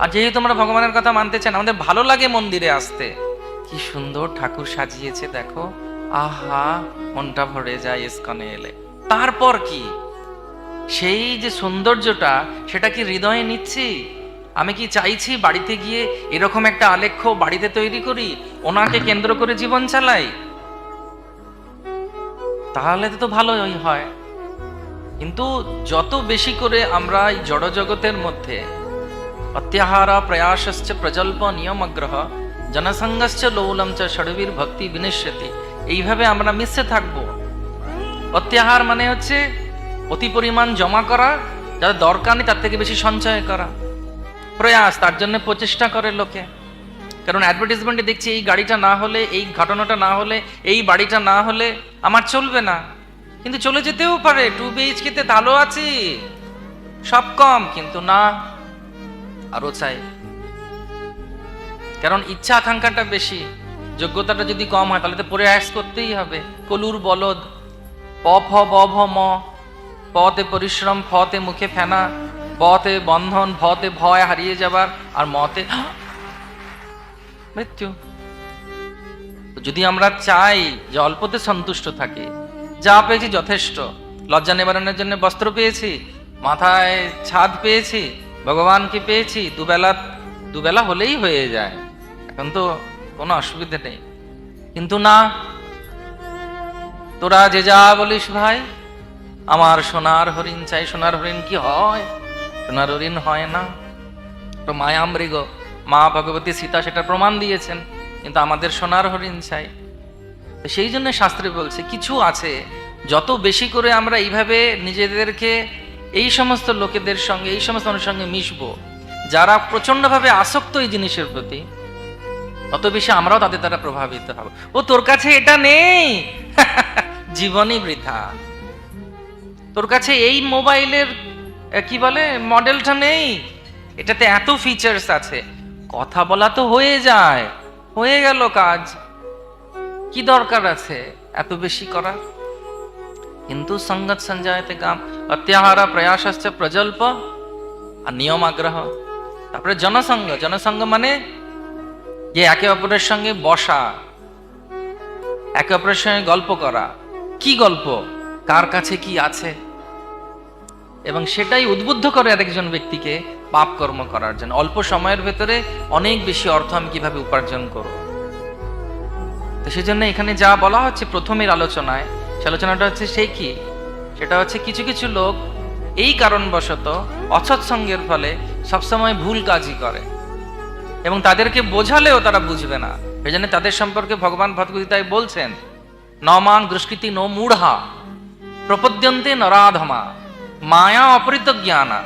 আর যেহেতু আমরা ভগবানের কথা মানতে চান, আমাদের ভালো লাগে মন্দিরে আসতে। কি সুন্দর ঠাকুর সাজিয়েছে দেখো, আহা, মনটা ভরে যায় ইস্কনে এলে। তারপর কি সেই যে সৌন্দর্যটা, সেটা কি হৃদয়ে নিচ্ছি? আমি কি চাইছি বাড়িতে গিয়ে এরকম একটা আলেখ্য বাড়িতে তৈরি করি, ওনাকে কেন্দ্র করে জীবন চালাই? তাহলে তো ভালোই হয়। কিন্তু যত বেশি করে আমরা এই জড় জগতের মধ্যে অত্যাহার প্রয়াসশ্চ প্রজল্প নিয়মগ্রহ জনসঙ্গশ্চ লৌলম চ ষড়বীর ভক্তি বিনিশ্যতি, এইভাবে আমরা মিশে থাকবো। অত্যাহার মানে হচ্ছে অতি পরিমাণ জমা করা, যাদের দরকার নেই তার থেকে বেশি সঞ্চয় করা। প্রয়াস, তার জন্য প্রচেষ্টা করে লোকে। কারণ অ্যাডভার্টাইজমেন্টে দেখছি এই গাড়িটা না হলে, এই ঘটনাটা না হলে, এই বাড়িটা না হলে আমার চলবে না। কিন্তু চলে যেতেও পারে, 2 BHK তে ভালো আছি, সব কম, কিন্তু না, আরো চাই। কারণ ইচ্ছা আকাঙ্ক্ষাটা বেশি, যোগ্যতাটা যদি কম হয় তাহলে তো প্রয়াস করতেই হবে। কলুর বলদ, প ফ ব ভ ম, পতে পরিশ্রম, ফতে মুখে ফেনা, বতে বন্ধন, ভতে ভয় হারিয়ে যাবার, আর মতে মৃত্যু। যদি আমরা চাই যে অল্পতে সন্তুষ্ট থাকি, যা পেয়েছি যথেষ্ট, লজ্জা নিবারণের জন্য বস্ত্র পেয়েছি, মাথায় ছাদ পেয়েছি, ভগবানকে পেয়েছি, দুবেলা হলেই হয়ে যায়, এখন তো কোনো অসুবিধা নেই। কিন্তু না, তোরা যে যা বলিস ভাই, আমার সোনার হরিণ চাই। সোনার হরিণ কি হয়? সোনার হরিণ হয় না, তো মায়ামৃগ, মা ভগবতী সীতা সেটা প্রমাণ দিয়েছেন। কিন্তু আমাদের সোনার হরিণ চাই। সেই জন্য শাস্ত্রে বলছে কিছু আছে, যত বেশি করে আমরা এইভাবে নিজেদেরকে এই সমস্ত লোকেদের সঙ্গে, এই সমস্ত মানুষের সঙ্গে মিশবো যারা প্রচন্ডভাবে আসক্ত এই জিনিসের প্রতি, তত বেশি আমরাও তাদের দ্বারা প্রভাবিত হব। ও তোর কাছে এটা নেই, জীবনই বৃথা। তোর কাছে এই মোবাইলের কি বলে মডেলটা নেই, এটাতে এত ফিচার্স আছে, কথা বলা তো হয়ে যায়, হয়ে গেল কাজ, কি দরকার আছে এত বেশি করা? কিন্তু সঙ্গত সঞ্জায়তে কাম, অত্যাহারা প্রয়াসশ্চ প্রজল্প আর নিয়ম আগ্রহ। তারপরে জনসঙ্গ। জনসঙ্গ মানে যে একে অপরের সঙ্গে বসা, একে অপরের সঙ্গে গল্প করা। কি গল্প? কার কাছে কি আছে, এবং সেটাই উদ্বুদ্ধ করে আরেকজন ব্যক্তিকে পাপ কর্ম করার জন্য। অল্প সময়ের ভেতরে অনেক বেশি অর্থ আমি কিভাবে উপার্জন করব। তো সেই জন্য এখানে যা বলা হচ্ছে প্রথমের আলোচনায়, সে আলোচনাটা হচ্ছে সেই কি, সেটা হচ্ছে কিছু কিছু লোক এই কারণবশত অসৎসঙ্গের ফলে সবসময় ভুল কাজই করে, এবং তাদেরকে বোঝালেও তারা বুঝবে না। সেই জন্য তাদের সম্পর্কে ভগবান ভগবদ্গীতায় বলছেন, নমাং দুষ্কৃতি নো মূঢ়া প্রপদ্যন্তে নরাধমা মায়া অপরিত জ্ঞানা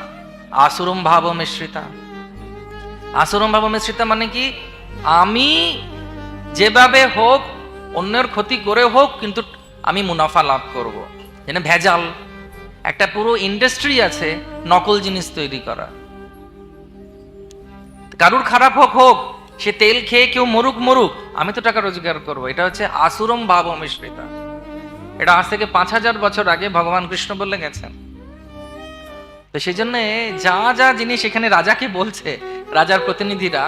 আসুরম ভাব মিশ্রিতা। আসুরম ভাব মিশ্রিতা মানে কি? আমি যেভাবে হোক, অন্যের ক্ষতি করে হোক, কিন্তু আমি মুনাফা লাভ করব। যেন ভেজাল একটা পুরো ইন্ডাস্ট্রি আছে নকল জিনিস তৈরি করা। কারুর খারাপ হোক হোক, সে তেল খেয়ে কেউ মরুক মরুক, আমি তো টাকা রোজগার করব। এটা হচ্ছে আসুরম ভাব মিশ্রিতা। এটা আজ থেকে 5000 বছর আগে ভগবান কৃষ্ণ বলে গেছেন। তো সেই জন্য যা যা জিনিস এখানে রাজাকে বলছে, রাজার প্রতিনিধিরা,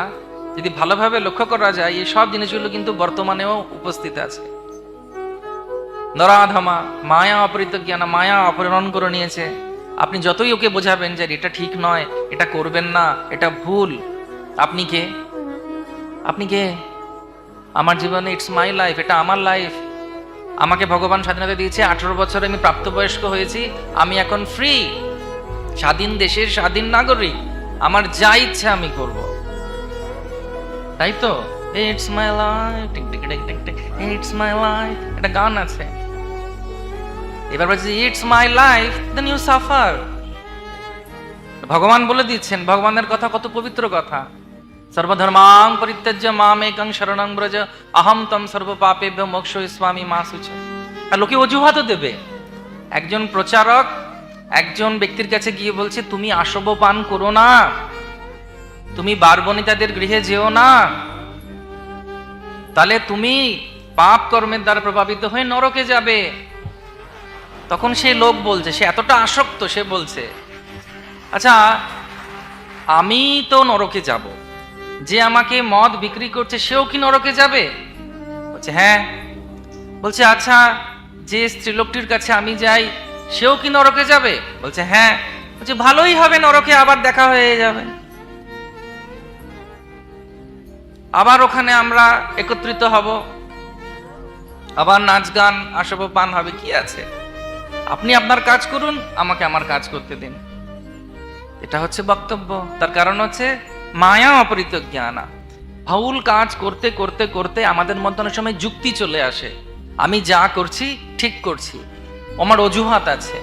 যদি ভালোভাবে লক্ষ্য করা যায়, এই সব জিনিসগুলো কিন্তু বর্তমানেও উপস্থিত আছে। নরাধমা, মায়া অপরিত জ্ঞান, মায়া অপহরণ করে নিয়েছে। আপনি যতই ওকে বোঝাবেন যে এটা ঠিক নয়, এটা করবেন না, এটা ভুল, আপনি কে? আপনি কে? আমার জীবনে ইটস মাই লাইফ, এটা আমার লাইফ। আমাকে ভগবান স্বাধীনতা দিয়েছে, 18 বছরে আমি প্রাপ্তবয়স্ক হয়েছি, আমি এখন ফ্রি, স্বাধীন দেশের স্বাধীন নাগরিক, আমার যা ইচ্ছা আমি করব, তাই তো? It's my life, tick tick tick tick tick, it's my life, একটা গান আছে। এবার বলছি it's my life, then you suffer. ভগবান বলে দিচ্ছেন, ভগবানের কথা কত পবিত্র কথা। সর্বধর্মাং পরিত্যজ্য মামেকং শরণং ব্রজ অহম তম সর্ব পাপেভ্যো মোক্ষয়িষ্যামি মা শুচি। আর লোকে অজুহাতও দেবে। একজন প্রচারক একজন ব্যক্তির কাছে গিয়ে বলছে, তুমি আসব পান করো না, তুমি বারবনিতাদের গৃহে যেও না, তাহলে তুমি পাপ কর্মের দ্বারা প্রভাবিত হয়ে নরকে যাবে। তখন সেই লোক বলছে, সে এতটা আসক্ত, সে বলছে, আচ্ছা আমি তো নরকে যাব, যে আমাকে মদ বিক্রি করছে সেও কি নরকে যাবে? বলছে হ্যাঁ। বলছে আচ্ছা, যে স্ত্রীলোকটির কাছে আমি যাই সেও কি নরকে যাবে? বলছে হ্যাঁ। বলছে ভালোই হবে, নরকে আবার দেখা হয়ে যাবে, আবার ওখানে আমরা একত্রিত হব, আবার নাচ গান আসব পান হবে, কি আছে, আপনি আপনার কাজ করুন, আমাকে আমার কাজ করতে দিন। এটা হচ্ছে বক্তব্য। তার কারণ হচ্ছে মায়া অপরিত জ্ঞানা। ভুল কাজ করতে করতে করতে আমাদের মধ্যে অনেক সময় যুক্তি চলে আসে, আমি যা করছি ঠিক করছি, আমার অজুহাত আছে।